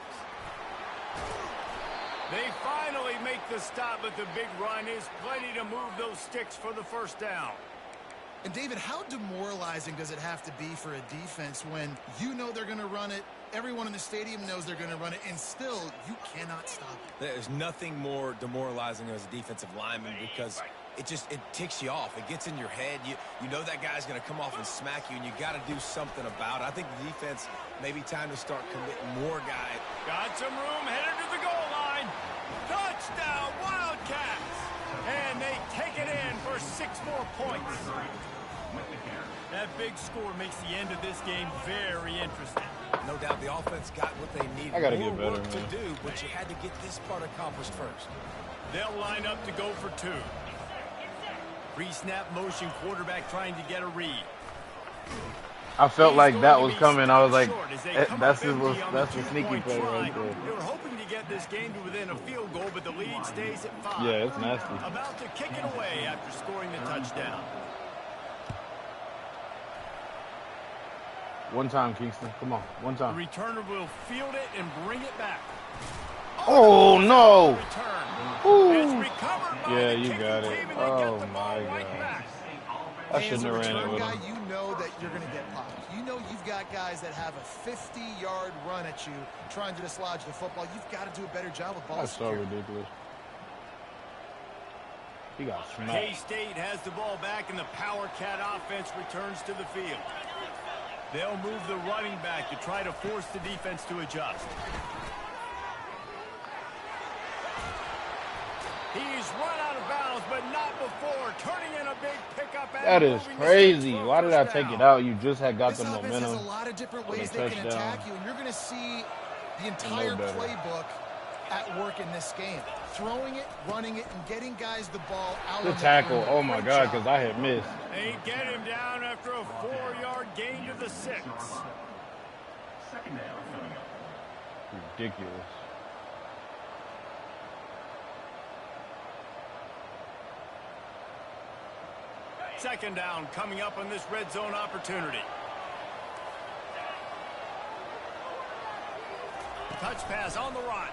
They finally make the stop, but the big run is plenty to move those sticks for the first down. And, David, how demoralizing does it have to be for a defense when you know they're going to run it, everyone in the stadium knows they're going to run it, and still you cannot stop it? There's nothing more demoralizing as a defensive lineman because it ticks you off. It gets in your head. You know that guy's going to come off and smack you, and you got to do something about it. I think the defense, maybe time to start committing more guys. Got some room, headed to the goal line. Touchdown, Wildcats! And they take it in for 6 more points. That big score makes the end of this game very interesting. No doubt the offense got what they needed. I gotta more get better, work man. to do, but you had to get this part accomplished first. They'll line up to go for 2. Pre-snap motion, quarterback trying to get a read. I felt He's like going that to was be coming. I was like, short as they come that's up empty on the the sneaky two-point play try. right there. They were hoping to get this game to within a field goal, but the lead stays at 5. Yeah, it's nasty. About to kick it away after scoring the touchdown. One time, Kingston. Come on, one The time. returner will field it and bring it back. Oh, no. Return. Ooh. It's recovered by Yeah, the you kicking got it. team, and they Oh, get the ball my right God. back. I Hey, as shouldn't a have ran it return with guy, him. you know that you're going to get popped. You know you've got guys that have a 50-yard run at you trying to dislodge the football. You've got to do a better job with ball That's so security. ridiculous. He got smacked. K-State has the ball back, and the Power Cat offense returns to the field. They'll move the running back to try to force the defense to adjust. He's run out of bounds, but not before turning in a big pickup. And That is moving the crazy. sticks for a Why did I first take down. it out? You just had got This the offense momentum. has a lot of different for the ways they can touchdown. attack you, and you're going to see the entire better. playbook at work in this game. Throwing it, running it, and getting guys the ball out The on the tackle. perimeter. Oh, my Great God, job. because I had missed. They get him down after a 4-yard gain to the 6. Second down coming up. Ridiculous. Second down coming up on this red zone opportunity. Touch pass on the run.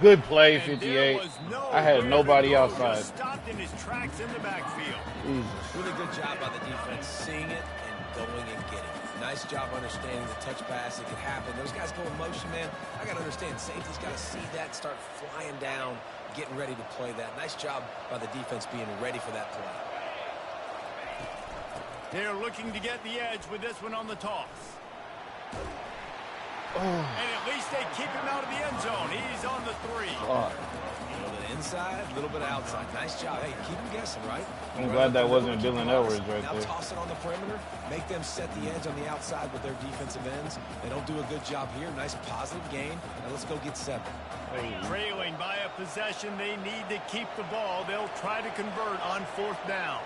Good play, And there 58. was no I had way nobody to go. outside. Just stopped in his tracks in the backfield. Jesus. Really good job by the defense seeing it and going and getting it. Nice job understanding the touch pass that could happen. Those guys go in motion, man. I got to understand, safety's got to see that, start flying down, getting ready to play that. Nice job by the defense being ready for that play. They're looking to get the edge with this one on the toss. Oh, And at least they keep him out of the end zone. He's on the 3. fuck. A little bit inside, a little bit outside. Nice job. Hey, keep them guessing, right? I'm Right glad up that the wasn't middle, keep Dylan them Edwards honest. right now there. Toss it on the perimeter. Make them set the edge on the outside with their defensive ends. They don't do a good job here. Nice positive gain. Now let's go get 7. Trailing by a possession, they need to keep the ball. They'll try to convert on 4th down.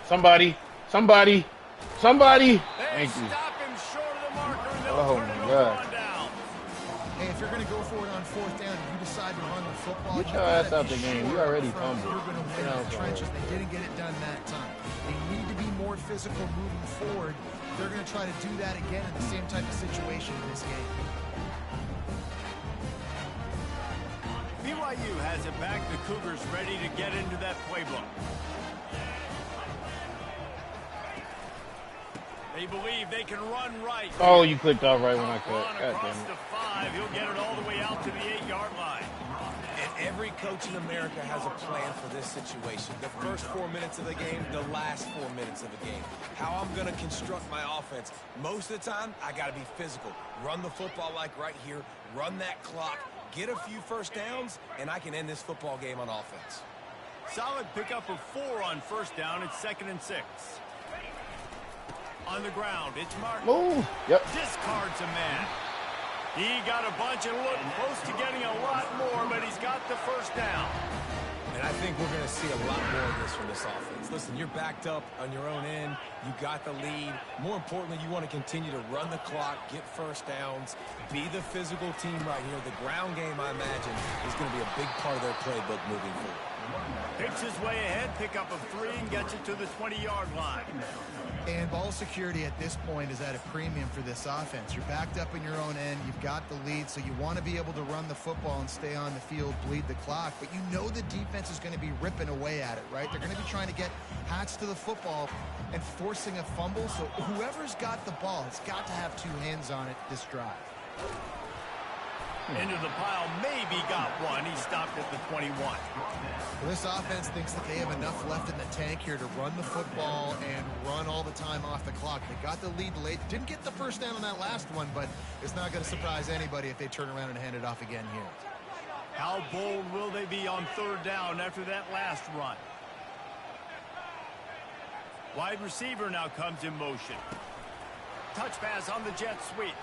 Somebody. Somebody. Somebody. They Thank you. stop him short of the marker, and they'll Oh, turn it my over God. on down. Hey, if you're going to go for it on 4th down and you decide to run the football, get your ass out the game. You already you're fumbled. going to win in the trenches. They didn't get it done that time. They need to be more physical moving forward. They're going to try to do that again in the same type of situation in this game. BYU has it back. The Cougars ready to get into that playbook. They believe they can run right. Oh, you clicked off right when I cut. God Across damn the it. 5. He'll get it all the way out to the 8-yard line. And every coach in America has a plan for this situation. The first 4 minutes of the game, the last 4 minutes of the game. How I'm going to construct my offense. Most of the time, I got to be physical. Run the football like right here. Run that clock. Get a few first downs, and I can end this football game on offense. Solid pickup of 4 on first down. It's 2nd and 6. On the ground, it's Martin. Move. Yep. Discards a man. He got a bunch and looked close to getting a lot more, but he's got the first down. And I think we're going to see a lot more of this from this offense. Listen, you're backed up on your own end. You got the lead. More importantly, you want to continue to run the clock, get first downs, be the physical team right here. The ground game, I imagine, is going to be a big part of their playbook moving forward. Picks his way ahead, pickup of 3, and gets it to the 20-yard line. And ball security at this point is at a premium for this offense. You're backed up in your own end. You've got the lead, so you want to be able to run the football and stay on the field, bleed the clock. But you know the defense is going to be ripping away at it, right? They're going to be trying to get Hats to the football and forcing a fumble. So whoever's got the ball has got to have 2 hands on it this drive. Into the pile, maybe got one. He stopped at the 21. Well, this offense thinks that they have enough left in the tank here to run the football and run all the time off the clock. They got the lead late. Didn't get the first down on that last one, but it's not going to surprise anybody if they turn around and hand it off again here. How bold will they be on 3rd down after that last run? Wide receiver now comes in motion. Touch pass on the jet sweep.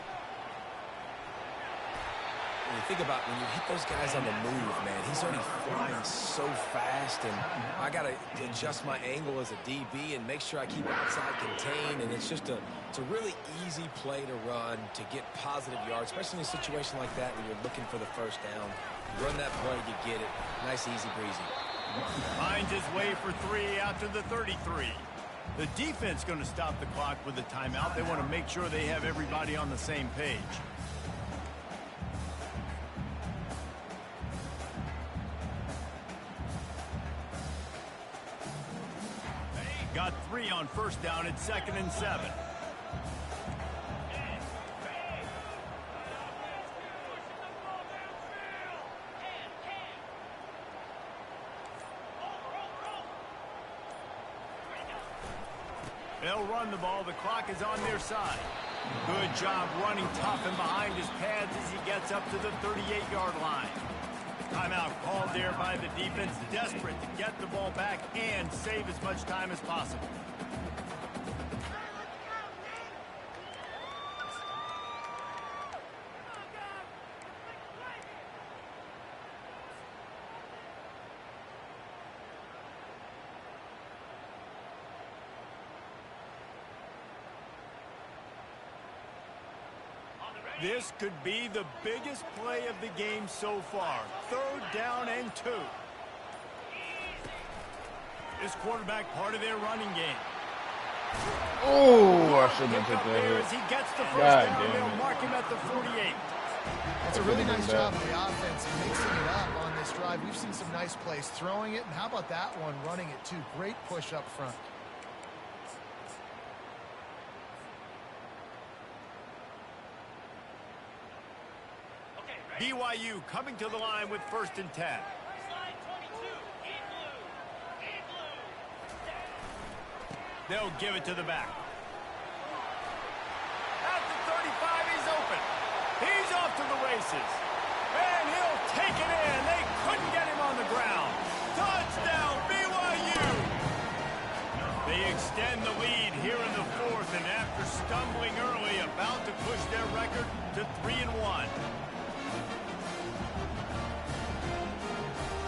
When you think about when you hit those guys on the move, man, he's already flying so fast, and I got to adjust my angle as a DB and make sure I keep outside contained, and it's just it's a really easy play to run to get positive yards, especially in a situation like that when you're looking for the first down. You run that play, you get it. Nice, easy breezy. Finds his way for 3 out to the 33. The defense going to stop the clock with a timeout. They want to make sure they have everybody on the same page. Got 3 on first down. It's 2nd and 7. They'll run the ball. The clock is on their side. Good job running tough and behind his pads as he gets up to the 38-yard line. Timeout called there by the defense, desperate to get the ball back and save as much time as possible. This could be the biggest play of the game so far. 3rd down and 2. This quarterback part of their running game. Oh, I shouldn't have took that hit. As he gets the first God down, damn they'll it. mark him at the 48. That's a really nice job of the offense mixing it up on this drive. We've seen some nice plays throwing it, and how about that one running it too? Great push up front. BYU coming to the line with 1st and 10. They'll give it to the back. At the 35, he's open. He's off to the races. And he'll take it in. They couldn't get him on the ground. Touchdown, BYU! They extend the lead here in the 4th, and after stumbling early, about to push their record to 3-1.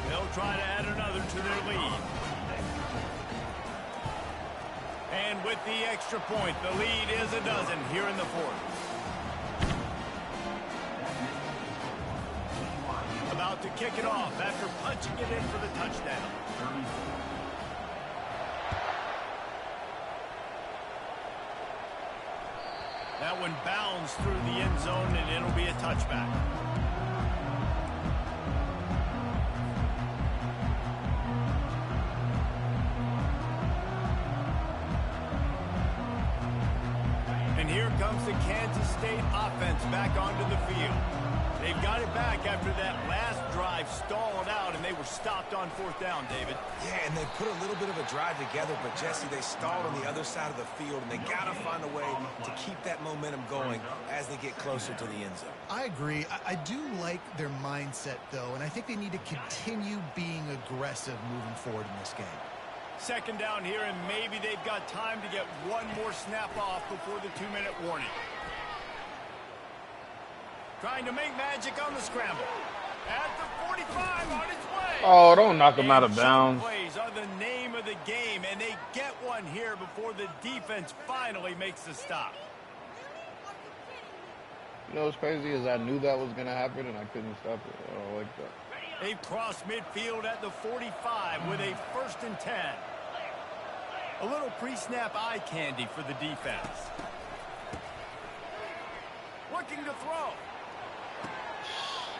They'll try to add another to their lead. And with the extra point, the lead is a dozen here in the 4th. kick it off after punching it in for the touchdown. That one bounds through the end zone, and it'll be a touchback. And here comes the Kansas State offense back onto the field. They've got it back after that last drive stalled out, and they were stopped on fourth down, David. Yeah, and they put a little bit of a drive together, but, Jesse, they stalled on the other side of the field, and they got to find a way to keep that momentum going as they get closer to the end zone. I agree. I do like their mindset, though, and I think they need to continue being aggressive moving forward in this game. Second down here, and maybe they've got time to get one more snap off before the 2-minute warning. Trying to make magic on the scramble. At the 45 on its way. Oh, don't knock him out of bounds. Plays are the name of the game, and they get one here before the defense finally makes the stop. You know what's crazy is I knew that was going to happen, and I couldn't stop it. I don't like that. They've crossed midfield at the 45 with a 1st and 10. A little pre-snap eye candy for the defense. Looking to throw.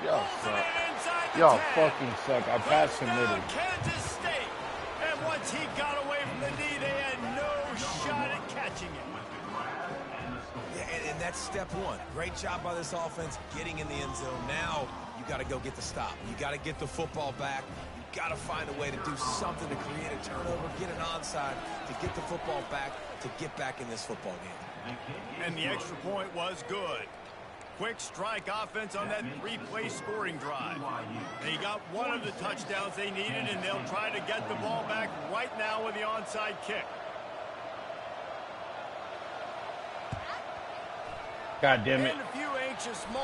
Y'all suck. Y'all fucking suck. I pass committed. Kansas State. And once he got away from the knee, they had no shot at catching him. Yeah, and that's step one. Great job by this offense getting in the end zone. Now you got to go get the stop. You got to get the football back. You got to find a way to do something to create a turnover, get an onside, to get the football back, to get back in this football game. And the extra point was good. Quick strike offense on that 3-play scoring drive. They got one of the touchdowns they needed, and they'll try to get the ball back right now with the onside kick. God damn it.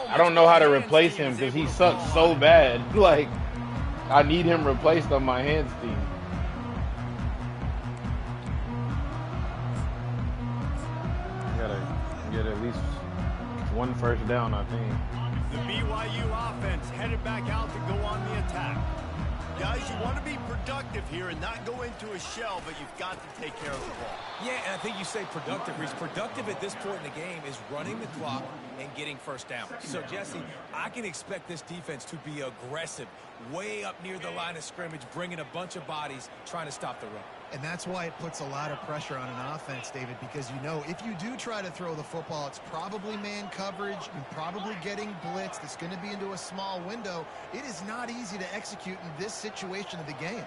I don't know how to replace him because he sucks so bad. Like, I need him replaced on my hands team. I gotta get at least one first down, I think. The BYU offense headed back out to go on the attack. Guys, you want to be productive here and not go into a shell, but you've got to take care of the ball. Yeah, and I think you say productive. He's productive at this point in the game is running the clock and getting first down. So, Jesse, I can expect this defense to be aggressive, way up near the line of scrimmage, bringing a bunch of bodies, trying to stop the run. And that's why it puts a lot of pressure on an offense, David, because you know if you do try to throw the football, it's probably man coverage. You're probably getting blitzed. It's going to be into a small window. It is not easy to execute in this situation of the game.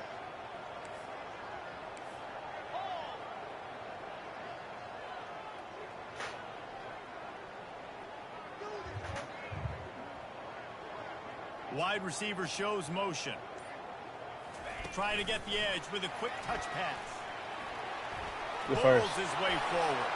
Wide receiver shows motion. Trying to get the edge with a quick touch pass. Pulls his way forward.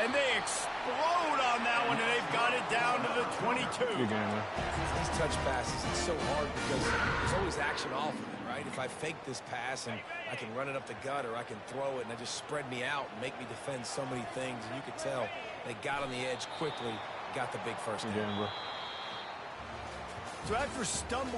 And they explode on that one, and they've got it down to the 22. These touch passes, it's so hard because there's always action off of it, right? If I fake this pass and I can run it up the gut or I can throw it and it just spread me out and make me defend so many things, and you could tell they got on the edge quickly, got the big first down. So after stumbling